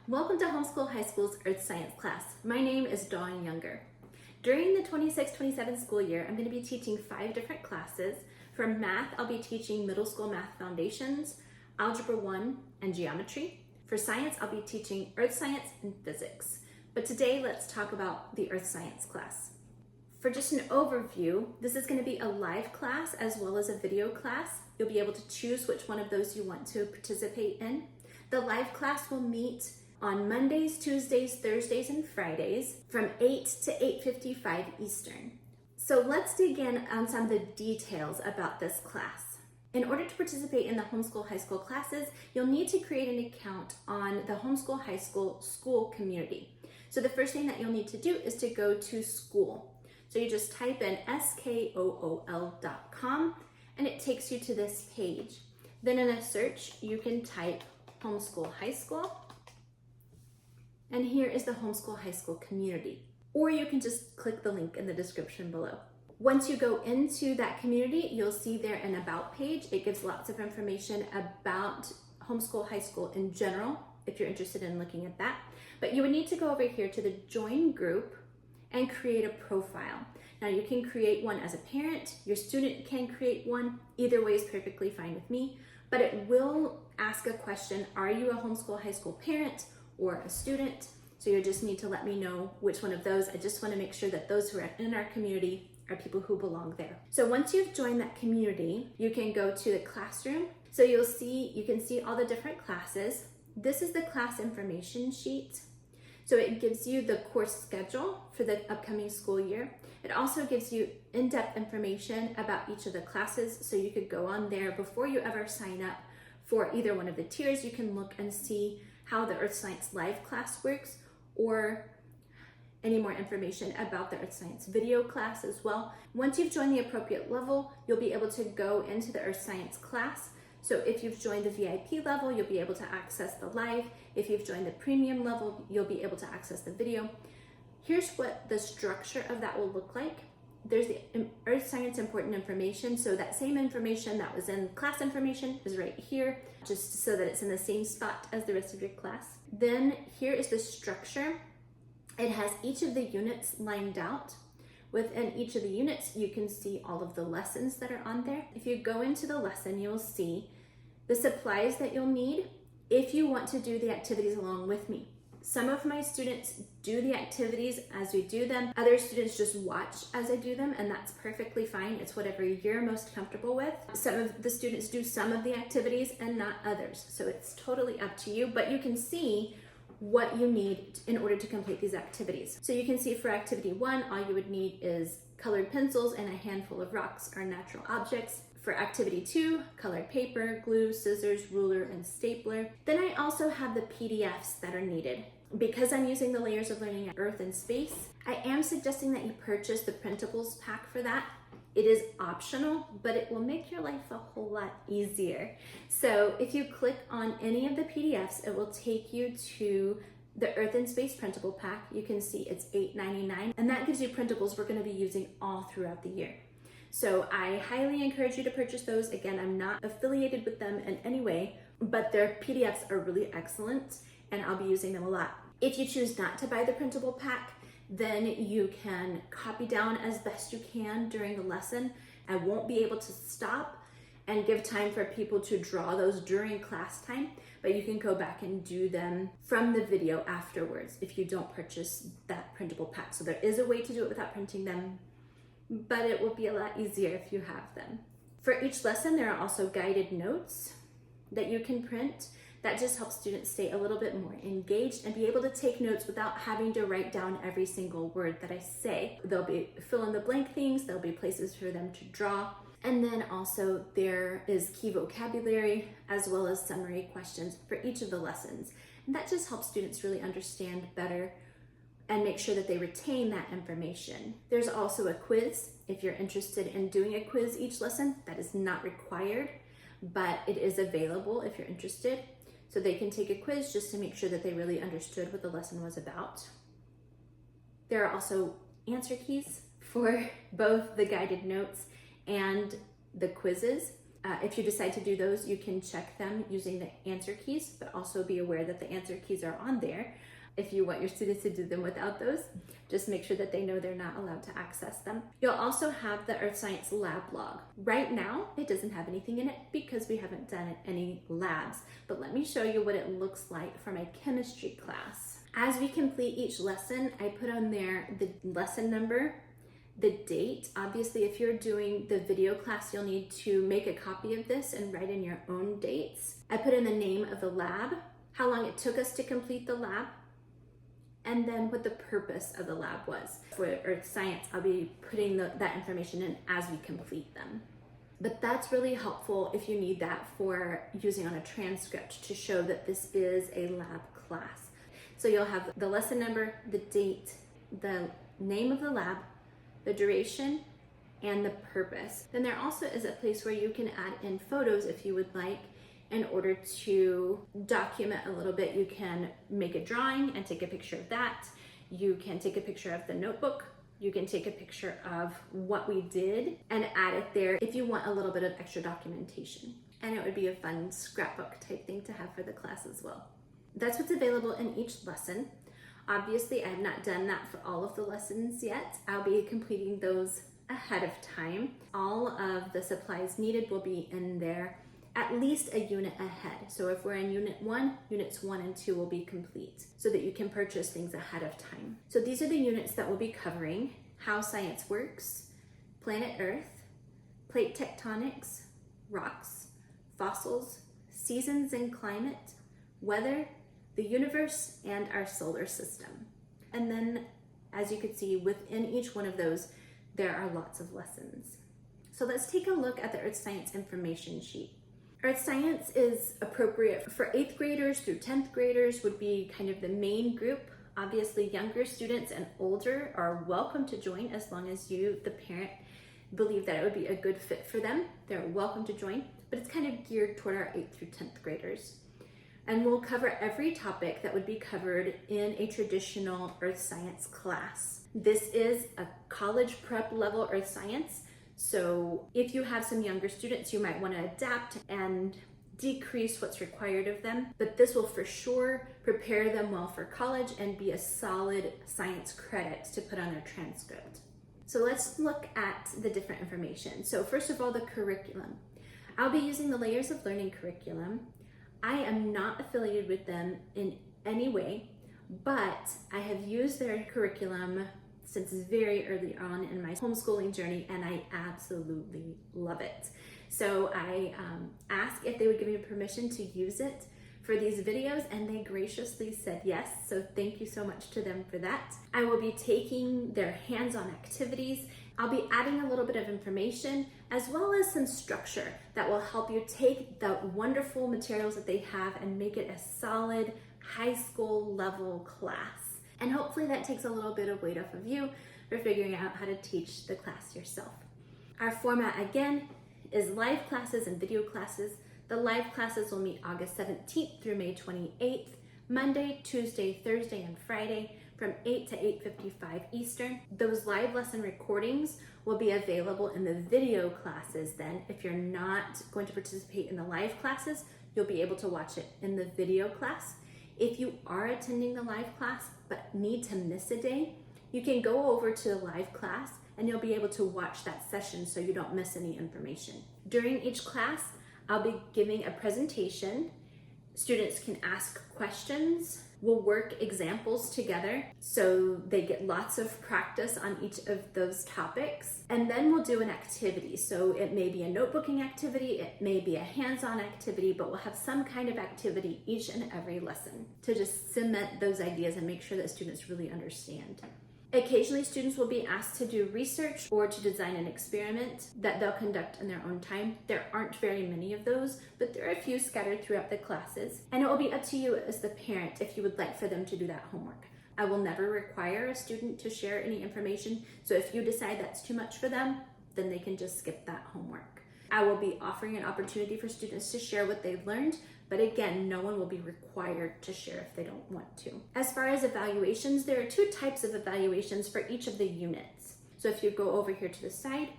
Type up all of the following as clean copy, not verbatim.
Welcome to Homeschool High School's Earth Science class. My name is Dawn Younger. During the 26-27 school year, I'm going to be teaching 5 different classes. For math, I'll be teaching middle school math foundations, algebra 1, and geometry. For science, I'll be teaching earth science and physics. But today, let's talk about the earth science class. For just an overview, this is going to be a live class as well as a video class. You'll be able to choose which one of those you want to participate in. The live class will meet on Mondays, Tuesdays, Thursdays, and Fridays from 8 to 8:55 Eastern. So let's dig in on some of the details about this class. In order to participate in the Homeschool High School classes, you'll need to create an account on the Homeschool High School Skool community. So the first thing that you'll need to do is to go to Skool. So you just type in skool.com and it takes you to this page. Then in a search, you can type Homeschool High School. And here is the Homeschool High School community. Or you can just click the link in the description below. Once you go into that community, you'll see there an About page. It gives lots of information about Homeschool High School in general, if you're interested in looking at that. But you would need to go over here to the Join Group and create a profile. Now you can create one as a parent, your student can create one. Either way is perfectly fine with me, but it will ask a question, are you a Homeschool High School parent or a student? So you just need to let me know which one of those. I just want to make sure that those who are in our community are people who belong there. So once you've joined that community, you can go to the classroom. So you can see all the different classes. This is the class information sheet. So it gives you the course schedule for the upcoming school year. It also gives you in-depth information about each of the classes. So you could go on there before you ever sign up for either one of the tiers. You can look and see how the Earth Science Live class works, or any more information about the Earth Science video class as well. Once you've joined the appropriate level, you'll be able to go into the Earth Science class. So if you've joined the VIP level, you'll be able to access the live. If you've joined the premium level, you'll be able to access the video. Here's what the structure of that will look like. There's the Earth Science important information. So that same information that was in class information is right here, just so that it's in the same spot as the rest of your class. Then here is the structure. It has each of the units lined out. Within each of the units, you can see all of the lessons that are on there. If you go into the lesson, you'll see the supplies that you'll need if you want to do the activities along with me. Some of my students do the activities as we do them. Other students just watch as I do them, and that's perfectly fine. It's whatever you're most comfortable with. Some of the students do some of the activities and not others. So it's totally up to you, but you can see what you need in order to complete these activities. So you can see for activity 1, all you would need is colored pencils and a handful of rocks or natural objects. For activity 2, colored paper, glue, scissors, ruler, and stapler. Then I also have the PDFs that are needed. Because I'm using the Layers of Learning at Earth and Space, I am suggesting that you purchase the printables pack for that. It is optional, but it will make your life a whole lot easier. So if you click on any of the PDFs, it will take you to the Earth and Space printable pack. You can see it's $8.99, and that gives you printables we're going to be using all throughout the year. So I highly encourage you to purchase those. Again, I'm not affiliated with them in any way, but their PDFs are really excellent, and I'll be using them a lot. If you choose not to buy the printable pack, then you can copy down as best you can during the lesson. I won't be able to stop and give time for people to draw those during class time, but you can go back and do them from the video afterwards if you don't purchase that printable pack. So there is a way to do it without printing them, but it will be a lot easier if you have them. For each lesson, there are also guided notes that you can print. That just helps students stay a little bit more engaged and be able to take notes without having to write down every single word that I say. There'll be fill in the blank things, there'll be places for them to draw. And then also there is key vocabulary as well as summary questions for each of the lessons. And that just helps students really understand better and make sure that they retain that information. There's also a quiz. If you're interested in doing a quiz each lesson, that is not required, but it is available if you're interested. So they can take a quiz just to make sure that they really understood what the lesson was about. There are also answer keys for both the guided notes and the quizzes. If you decide to do those, you can check them using the answer keys, but also be aware that the answer keys are on there. If you want your students to do them without those, just make sure that they know they're not allowed to access them. You'll also have the Earth Science lab log. Right now, it doesn't have anything in it because we haven't done any labs, but let me show you what it looks like from a chemistry class. As we complete each lesson, I put on there the lesson number, the date. Obviously, if you're doing the video class, you'll need to make a copy of this and write in your own dates. I put in the name of the lab, how long it took us to complete the lab, and then what the purpose of the lab was. For Earth Science, I'll be putting that information in as we complete them. But that's really helpful if you need that for using on a transcript to show that this is a lab class. So you'll have the lesson number, the date, the name of the lab, the duration, and the purpose. Then there also is a place where you can add in photos if you would like. In order to document a little bit, you can make a drawing and take a picture of that. You can take a picture of the notebook. You can take a picture of what we did and add it there if you want a little bit of extra documentation. And it would be a fun scrapbook type thing to have for the class as well. That's what's available in each lesson. Obviously, I have not done that for all of the lessons yet. I'll be completing those ahead of time. All of the supplies needed will be in there at least a unit ahead. So if we're in unit 1, units 1 and 2 will be complete so that you can purchase things ahead of time. So these are the units that we'll be covering: how science works, planet Earth, plate tectonics, rocks, fossils, seasons and climate, weather, the universe, and our solar system. And then, as you can see, within each one of those, there are lots of lessons. So let's take a look at the Earth Science information sheet. Earth Science is appropriate for 8th graders through 10th graders, would be kind of the main group. Obviously, younger students and older are welcome to join as long as you, the parent, believe that it would be a good fit for them. They're welcome to join, but it's kind of geared toward our 8th through 10th graders. And we'll cover every topic that would be covered in a traditional Earth Science class. This is a college prep level Earth Science. So if you have some younger students, you might want to adapt and decrease what's required of them, but this will for sure prepare them well for college and be a solid science credit to put on their transcript. So let's look at the different information. So first of all, the curriculum. I'll be using the Layers of Learning curriculum. I am not affiliated with them in any way, but I have used their curriculum since very early on in my homeschooling journey, and I absolutely love it. So I asked if they would give me permission to use it for these videos, and they graciously said yes, so thank you so much to them for that. I will be taking their hands-on activities. I'll be adding a little bit of information as well as some structure that will help you take the wonderful materials that they have and make it a solid high school level class. And hopefully that takes a little bit of weight off of you for figuring out how to teach the class yourself. Our format again is live classes and video classes. The live classes will meet August 17th through May 28th, Monday, Tuesday, Thursday, and Friday from 8 to 8:55 Eastern. Those live lesson recordings will be available in the video classes then. If you're not going to participate in the live classes, you'll be able to watch it in the video class. If you are attending the live class but need to miss a day, you can go over to the live class and you'll be able to watch that session so you don't miss any information. During each class, I'll be giving a presentation. Students can ask questions. We'll work examples together so they get lots of practice on each of those topics. And then we'll do an activity. So it may be a notebooking activity, it may be a hands-on activity, but we'll have some kind of activity each and every lesson to just cement those ideas and make sure that students really understand. Occasionally, students will be asked to do research or to design an experiment that they'll conduct in their own time. There aren't very many of those, but there are a few scattered throughout the classes. And it will be up to you as the parent if you would like for them to do that homework. I will never require a student to share any information, so if you decide that's too much for them, then they can just skip that homework. I will be offering an opportunity for students to share what they've learned, but again, no one will be required to share if they don't want to. As far as evaluations, there are 2 types of evaluations for each of the units. So if you go over here to the side,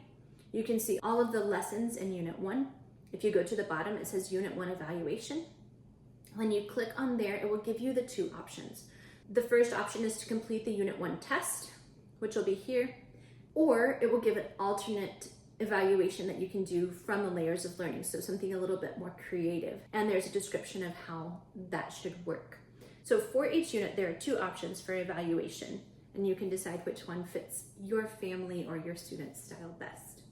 you can see all of the lessons in Unit 1, If you go to the bottom, it says Unit 1 Evaluation. When you click on there, it will give you the two options. The first option is to complete the Unit 1 test, which will be here, or it will give an alternate evaluation that you can do from the layers of learning, so something a little bit more creative. And there's a description of how that should work. So for each unit, there are two options for evaluation, and you can decide which one fits your family or your student's style best.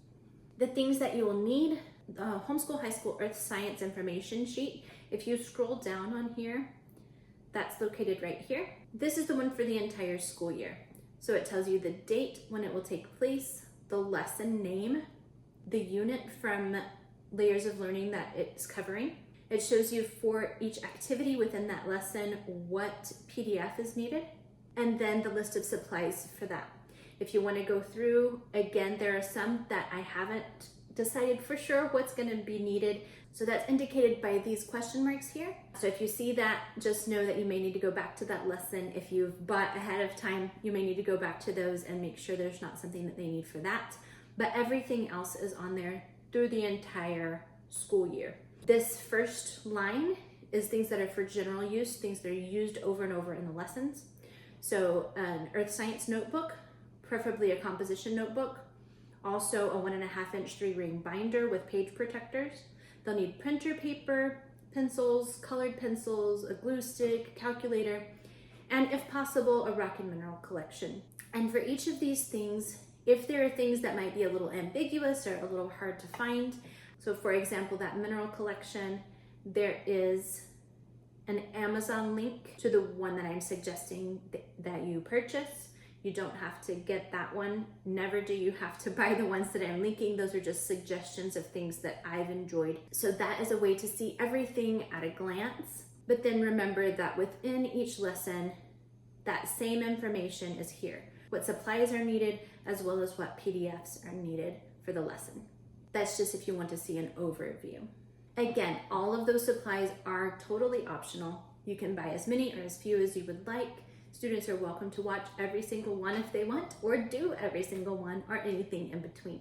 The things that you will need: the Homeschool High School Earth Science information sheet. If you scroll down on here, that's located right here. This is the one for the entire school year. So it tells you the date when it will take place, the lesson name, the unit from layers of learning that it's covering. It shows you for each activity within that lesson what PDF is needed, and then the list of supplies for that. If you want to go through, again, there are some that I haven't decided for sure what's going to be needed. So that's indicated by these question marks here. So if you see that, just know that you may need to go back to that lesson. If you've bought ahead of time, you may need to go back to those and make sure there's not something that they need for that. But everything else is on there through the entire school year. This first line is things that are for general use, things that are used over and over in the lessons. So an earth science notebook, preferably a composition notebook. Also a 1.5-inch 3-ring binder with page protectors. They'll need printer paper, pencils, colored pencils, a glue stick, calculator, and if possible, a rock and mineral collection. And for each of these things, if there are things that might be a little ambiguous or a little hard to find, so for example, that mineral collection, there is an Amazon link to the one that I'm suggesting that you purchase. You don't have to get that one. Never do you have to buy the ones that I'm linking. Those are just suggestions of things that I've enjoyed. So that is a way to see everything at a glance. But then remember that within each lesson, that same information is here. What supplies are needed, as well as what PDFs are needed for the lesson. That's just if you want to see an overview. Again, all of those supplies are totally optional. You can buy as many or as few as you would like. Students are welcome to watch every single one if they want, or do every single one, or anything in between.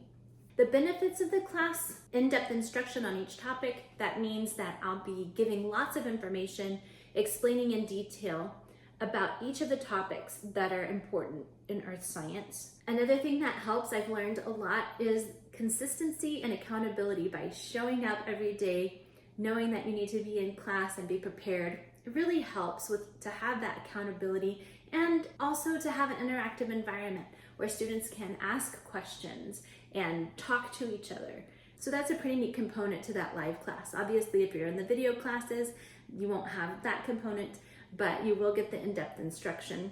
The benefits of the class: in-depth instruction on each topic. That means that I'll be giving lots of information, explaining in detail about each of the topics that are important in earth science. Another thing that helps, I've learned a lot, is consistency and accountability by showing up every day, knowing that you need to be in class and be prepared. It really helps to have that accountability, and also to have an interactive environment where students can ask questions and talk to each other. So that's a pretty neat component to that live class. Obviously, if you're in the video classes, you won't have that component, but you will get the in-depth instruction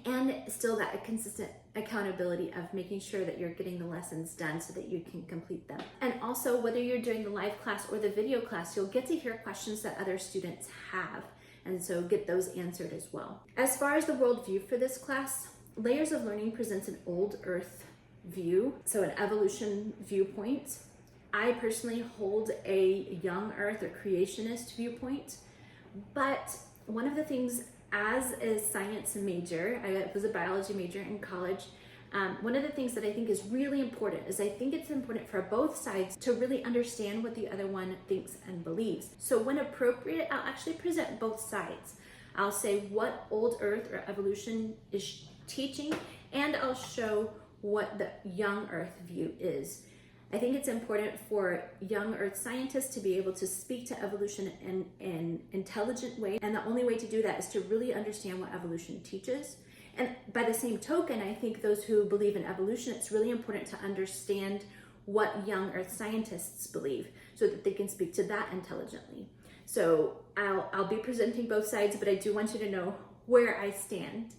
and still that consistent accountability of making sure that you're getting the lessons done so that you can complete them. And also, whether you're doing the live class or the video class, you'll get to hear questions that other students have, and so get those answered as well. As far as the worldview for this class, Layers of Learning presents an old Earth view, so an evolution viewpoint. I personally hold a young Earth or creationist viewpoint, but one of the things, as a science major, I was a biology major in college, one of the things that I think is really important is I think it's important for both sides to really understand what the other one thinks and believes. So when appropriate, I'll actually present both sides. I'll say what old Earth or evolution is teaching, and I'll show what the young Earth view is. I think it's important for young Earth scientists to be able to speak to evolution in an intelligent way, and the only way to do that is to really understand what evolution teaches. And by the same token, I think those who believe in evolution, it's really important to understand what young Earth scientists believe so that they can speak to that intelligently. So I'll be presenting both sides, but I do want you to know where I stand.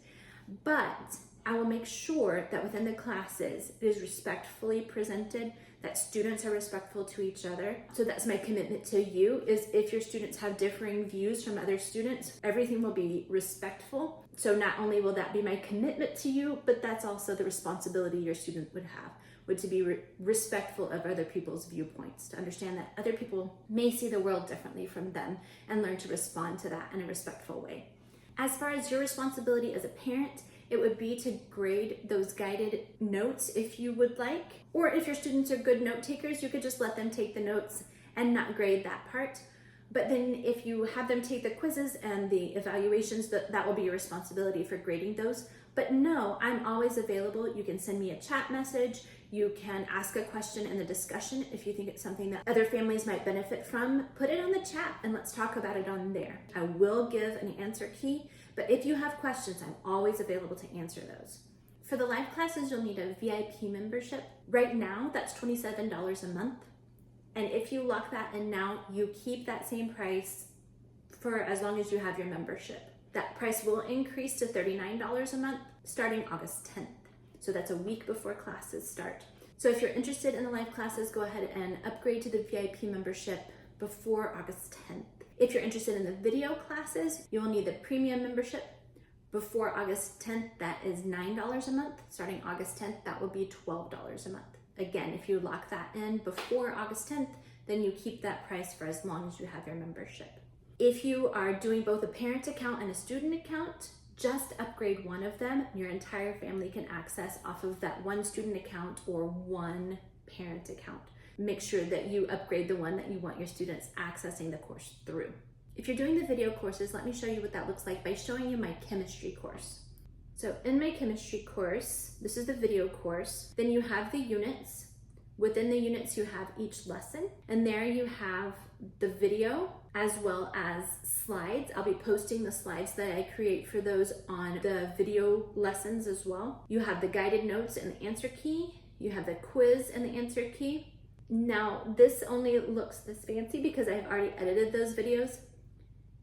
But I will make sure that within the classes, it is respectfully presented, that students are respectful to each other. So that's my commitment to you, is if your students have differing views from other students, everything will be respectful. So not only will that be my commitment to you, but that's also the responsibility your student would have, to be respectful of other people's viewpoints, to understand that other people may see the world differently from them and learn to respond to that in a respectful way. As far as your responsibility as a parent, it would be to grade those guided notes if you would like, or if your students are good note takers, you could just let them take the notes and not grade that part. But then if you have them take the quizzes and the evaluations, that will be your responsibility for grading those. But no, I'm always available. You can send me a chat message. You can ask a question in the discussion if you think it's something that other families might benefit from. Put it on the chat and let's talk about it on there. I will give an answer key, but if you have questions, I'm always available to answer those. For the live classes, you'll need a VIP membership. Right now, that's $27 a month. And if you lock that in now, you keep that same price for as long as you have your membership. That price will increase to $39 a month starting August 10th. So that's a week before classes start. So if you're interested in the live classes, go ahead and upgrade to the VIP membership before August 10th. If you're interested in the video classes, you'll need the premium membership before August 10th. That is $9 a month. Starting August 10th, that will be $12 a month. Again, if you lock that in before August 10th, then you keep that price for as long as you have your membership. If you are doing both a parent account and a student account, just upgrade one of them. Your entire family can access off of that one student account or one parent account. Make sure that you upgrade the one that you want your students accessing the course through. If you're doing the video courses, let me show you what that looks like by showing you my chemistry course. So in my chemistry course, this is the video course. Then you have the units. Within the units, you have each lesson. And there you have the video as well as slides. I'll be posting the slides that I create for those on the video lessons as well. You have the guided notes and the answer key. You have the quiz and the answer key. Now, this only looks this fancy because I've already edited those videos.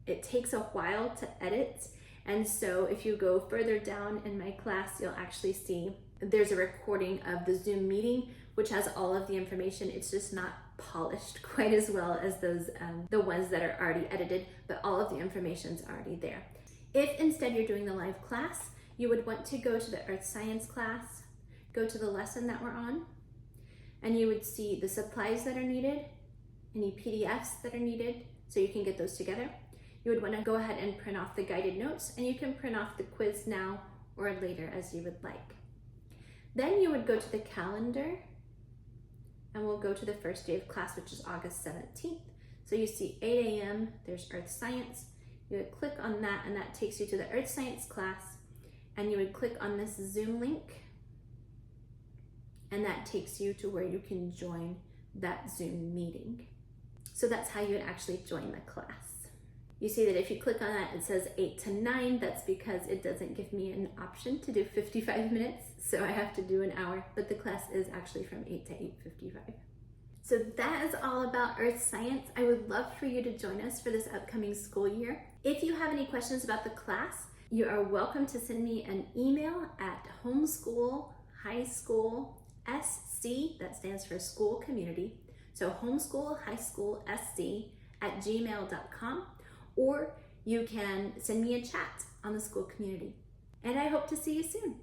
It takes a while to edit. And so if you go further down in my class, you'll actually see there's a recording of the Zoom meeting, which has all of the information. It's just not polished quite as well as those, the ones that are already edited, but all of the information's already there. If instead you're doing the live class, you would want to go to the Earth Science class, go to the lesson that we're on, and you would see the supplies that are needed, any PDFs that are needed, so you can get those together. You would want to go ahead and print off the guided notes, and you can print off the quiz now or later as you would like. Then you would go to the calendar, and we'll go to the first day of class, which is August 17th. So you see 8 a.m., there's Earth Science. You would click on that, and that takes you to the Earth Science class, and you would click on this Zoom link, and that takes you to where you can join that Zoom meeting. So that's how you would actually join the class. You see that if you click on that, it says 8 to 9. That's because it doesn't give me an option to do 55 minutes, so I have to do an hour, but the class is actually from 8 to 8:55. So that is all about Earth Science. I would love for you to join us for this upcoming school year. If you have any questions about the class, you are welcome to send me an email at Homeschool High School SC, that stands for School Community. So Homeschool High School SC at gmail.com. Or you can send me a chat on the School Community. And I hope to see you soon.